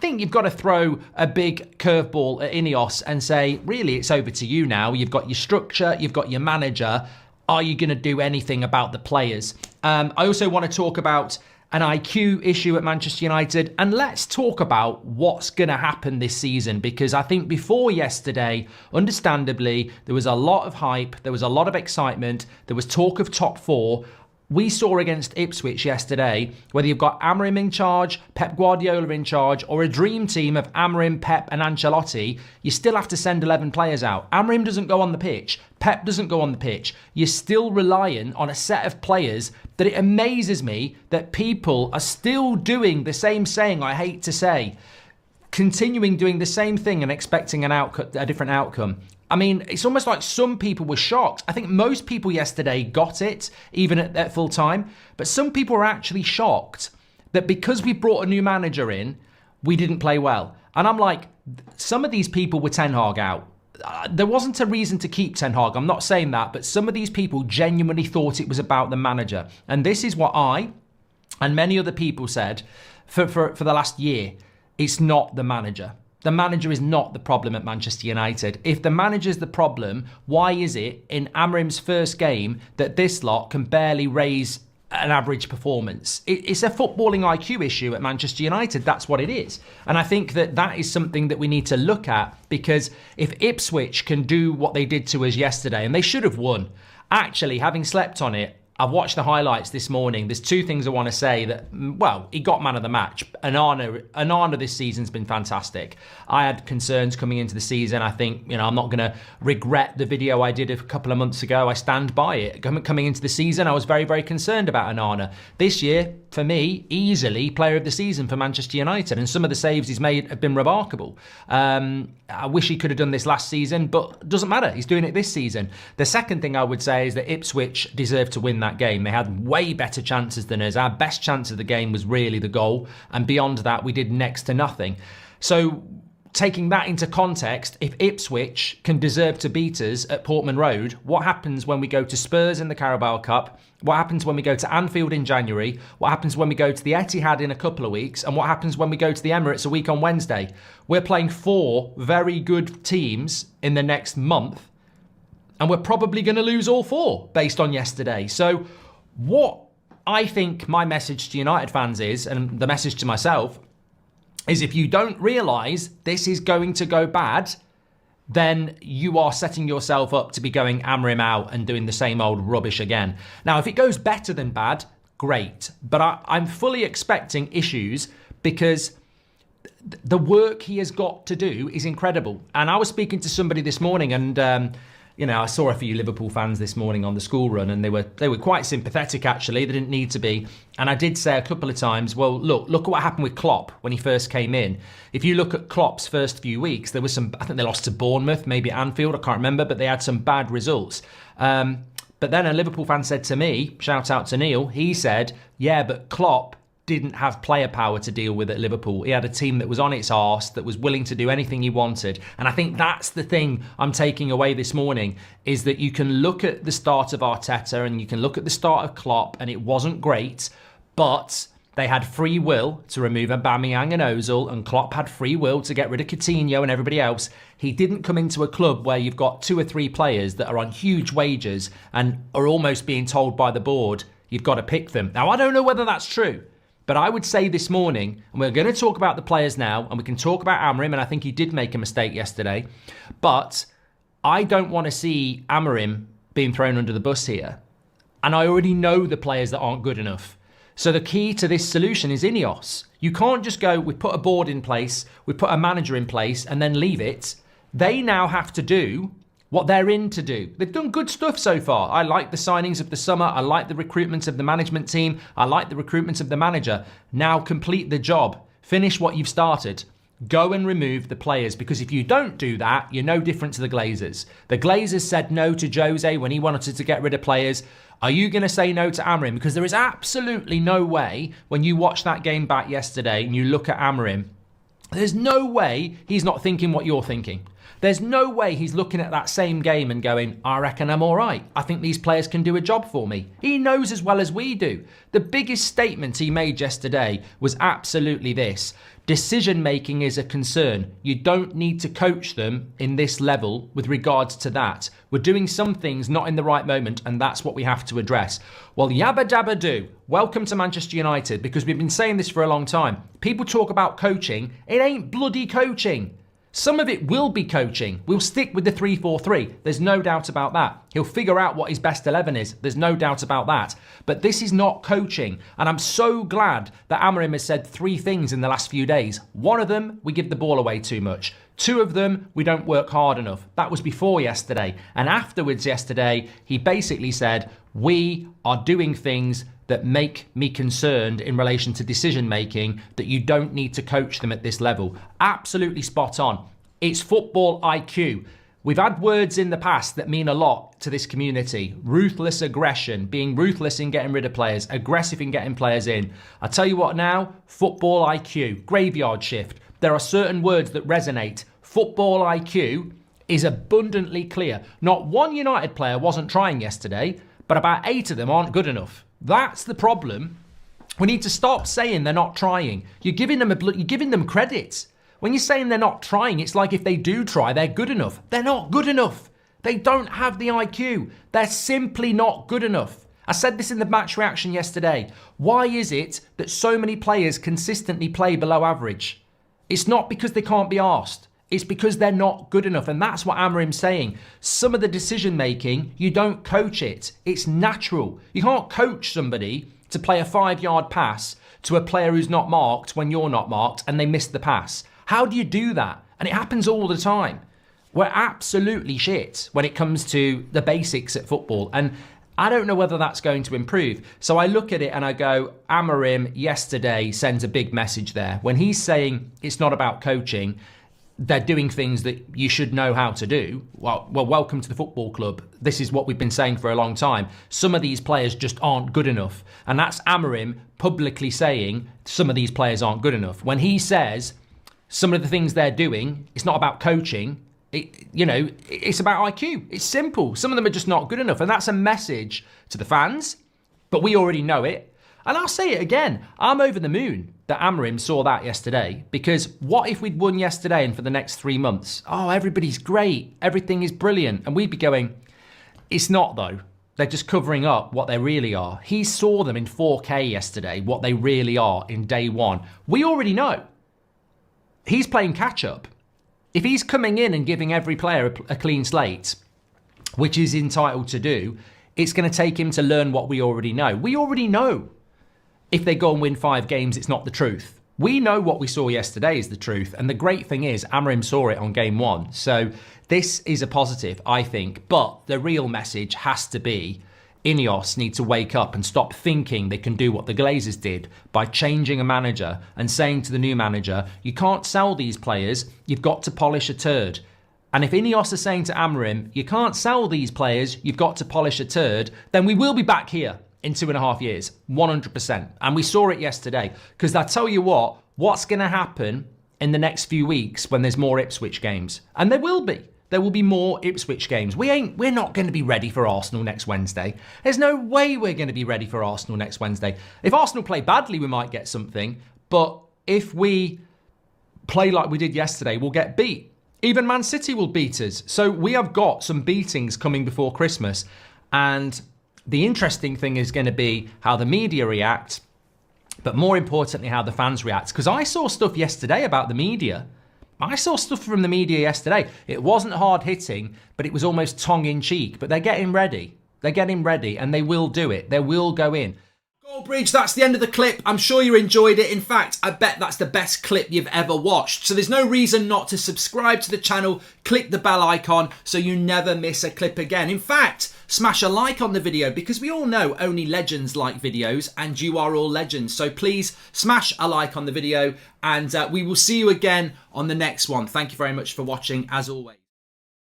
think you've got to throw a big curveball at INEOS and say, really, it's over to you now. You've got your structure, you've got your manager. Are you going to do anything about the players? I also want to talk about an IQ issue at Manchester United, and let's talk about what's going to happen this season, because I think before yesterday, understandably, there was a lot of hype, there was a lot of excitement, there was talk of top four. We saw against Ipswich yesterday, whether you've got Amorim in charge, Pep Guardiola in charge, or a dream team of Amorim, Pep and Ancelotti, you still have to send 11 players out. Amorim doesn't go on the pitch. Pep doesn't go on the pitch. You're still reliant on a set of players that it amazes me that people are still doing the same saying, I hate to say, continuing doing the same thing and expecting a different outcome. I mean, it's almost like some people were shocked. I think most people yesterday got it, even at full time. But some people were actually shocked that because we brought a new manager in, we didn't play well. And I'm like, some of these people were Ten Hag out. There wasn't a reason to keep Ten Hag. I'm not saying that. But some of these people genuinely thought it was about the manager. And this is what I and many other people said for the last year. It's not the manager. The manager is not the problem at Manchester United. If the manager's the problem, why is it in Amorim's first game that this lot can barely raise an average performance? It's a footballing IQ issue at Manchester United. That's what it is. And I think that is something that we need to look at, because if Ipswich can do what they did to us yesterday, and they should have won, actually, having slept on it, I've watched the highlights this morning. There's two things I want to say. That, well, he got man of the match. Onana this season's been fantastic. I had concerns coming into the season. I think, I'm not going to regret the video I did a couple of months ago. I stand by it. Coming into the season, I was very, very concerned about Onana. This year, for me, easily player of the season for Manchester United. And some of the saves he's made have been remarkable. I wish he could have done this last season, but it doesn't matter. He's doing it this season. The second thing I would say is that Ipswich deserved to win that game. They had way better chances than us. Our best chance of the game was really the goal. And beyond that, we did next to nothing. So taking that into context, if Ipswich can deserve to beat us at Portman Road, what happens when we go to Spurs in the Carabao Cup? What happens when we go to Anfield in January? What happens when we go to the Etihad in a couple of weeks? And what happens when we go to the Emirates a week on Wednesday? We're playing 4 very good teams in the next month, and we're probably going to lose all 4 based on yesterday. So what I think my message to United fans is, and the message to myself, is if you don't realise this is going to go bad, then you are setting yourself up to be going Amorim out and doing the same old rubbish again. Now, if it goes better than bad, great. But I'm fully expecting issues, because the work he has got to do is incredible. And I was speaking to somebody this morning, and I saw a few Liverpool fans this morning on the school run, and they were quite sympathetic, actually. They didn't need to be. And I did say a couple of times, well, look at what happened with Klopp when he first came in. If you look at Klopp's first few weeks, there was I think they lost to Bournemouth, maybe at Anfield, I can't remember, but they had some bad results. But then a Liverpool fan said to me, shout out to Neil, he said, yeah, but Klopp didn't have player power to deal with at Liverpool. He had a team that was on its arse, that was willing to do anything he wanted. And I think that's the thing I'm taking away this morning, is that you can look at the start of Arteta and you can look at the start of Klopp, and it wasn't great, but they had free will to remove Aubameyang and Ozil, and Klopp had free will to get rid of Coutinho and everybody else. He didn't come into a club where you've got 2 or 3 players that are on huge wages and are almost being told by the board, you've got to pick them. Now, I don't know whether that's true, but I would say this morning, and we're going to talk about the players now, and we can talk about Amorim, and I think he did make a mistake yesterday, but I don't want to see Amorim being thrown under the bus here. And I already know the players that aren't good enough. So the key to this solution is INEOS. You can't just go, we put a board in place, we put a manager in place, and then leave it. They now have to do what they're in to do. They've done good stuff so far. I like the signings of the summer. I like the recruitment of the management team. I like the recruitment of the manager. Now complete the job. Finish what you've started. Go and remove the players, because if you don't do that, you're no different to the Glazers. The Glazers said no to Jose when he wanted to get rid of players. Are you going to say no to Amorim? Because there is absolutely no way, when you watch that game back yesterday and you look at Amorim, there's no way he's not thinking what you're thinking. There's no way he's looking at that same game and going, I reckon I'm all right. I think these players can do a job for me. He knows as well as we do. The biggest statement he made yesterday was absolutely this. Decision making is a concern. You don't need to coach them in this level with regards to that. We're doing some things not in the right moment, and that's what we have to address. Well, yabba dabba do. Welcome to Manchester United, because we've been saying this for a long time. People talk about coaching. It ain't bloody coaching. Some of it will be coaching. We'll stick with the 3-4-3. There's no doubt about that. He'll figure out what his best 11 is. There's no doubt about that. But this is not coaching. And I'm so glad that Amorims has said 3 things in the last few days. One of them, we give the ball away too much. 2 of them, we don't work hard enough. That was before yesterday. And afterwards yesterday, he basically said, we are doing things that make me concerned in relation to decision making, that you don't need to coach them at this level. Absolutely spot on. It's football IQ. We've had words in the past that mean a lot to this community. Ruthless aggression, being ruthless in getting rid of players, aggressive in getting players in. I tell you what now, football IQ, graveyard shift. There are certain words that resonate. Football IQ is abundantly clear. Not one United player wasn't trying yesterday, but about 8 of them aren't good enough. That's the problem. We need to stop saying they're not trying. You're giving them credit. When you're saying they're not trying, it's like if they do try, they're good enough. They're not good enough. They don't have the IQ. They're simply not good enough. I said this in the match reaction yesterday. Why is it that so many players consistently play below average? It's not because they can't be arsed. It's because they're not good enough. And that's what Amorims saying. Some of the decision making, you don't coach it. It's natural. You can't coach somebody to play a 5-yard pass to a player who's not marked when you're not marked and they miss the pass. How do you do that? And it happens all the time. We're absolutely shit when it comes to the basics at football. And I don't know whether that's going to improve. So I look at it and I go, Amorims yesterday sends a big message there. When he's saying it's not about coaching, they're doing things that you should know how to do. Well, welcome to the football club. This is what we've been saying for a long time. Some of these players just aren't good enough. And that's Amorims publicly saying some of these players aren't good enough. When he says some of the things they're doing, it's not about coaching. It's about IQ. It's simple. Some of them are just not good enough. And that's a message to the fans. But we already know it. And I'll say it again. I'm over the moon that Amorims saw that yesterday, because what if we'd won yesterday and for the next 3 months? Oh, everybody's great. Everything is brilliant. And we'd be going, it's not though. They're just covering up what they really are. He saw them in 4K yesterday, what they really are in day one. We already know. He's playing catch up. If he's coming in and giving every player a clean slate, which he's entitled to do, it's going to take him to learn what we already know. We already know. If they go and win 5 games, it's not the truth. We know what we saw yesterday is the truth. And the great thing is, Amorims saw it on game 1. So this is a positive, I think. But the real message has to be, INEOS need to wake up and stop thinking they can do what the Glazers did by changing a manager and saying to the new manager, you can't sell these players, you've got to polish a turd. And if INEOS are saying to Amorims, you can't sell these players, you've got to polish a turd, then we will be back here in 2.5 years, 100%. And we saw it yesterday. Because I tell you what's going to happen in the next few weeks when there's more Ipswich games? And there will be. There will be more Ipswich games. We're not going to be ready for Arsenal next Wednesday. There's no way we're going to be ready for Arsenal next Wednesday. If Arsenal play badly, we might get something. But if we play like we did yesterday, we'll get beat. Even Man City will beat us. So we have got some beatings coming before Christmas. And the interesting thing is going to be how the media react, but more importantly, how the fans react. Because I saw stuff yesterday about the media. I saw stuff from the media yesterday. It wasn't hard hitting, but it was almost tongue-in-cheek. But they're getting ready. They're getting ready, and they will do it. They will go in. Goldbridge, that's the end of the clip. I'm sure you enjoyed it. In fact, I bet that's the best clip you've ever watched. So there's no reason not to subscribe to the channel, click the bell icon so you never miss a clip again. In fact, smash a like on the video because we all know only legends like videos and you are all legends. So please smash a like on the video and we will see you again on the next one. Thank you very much for watching as always.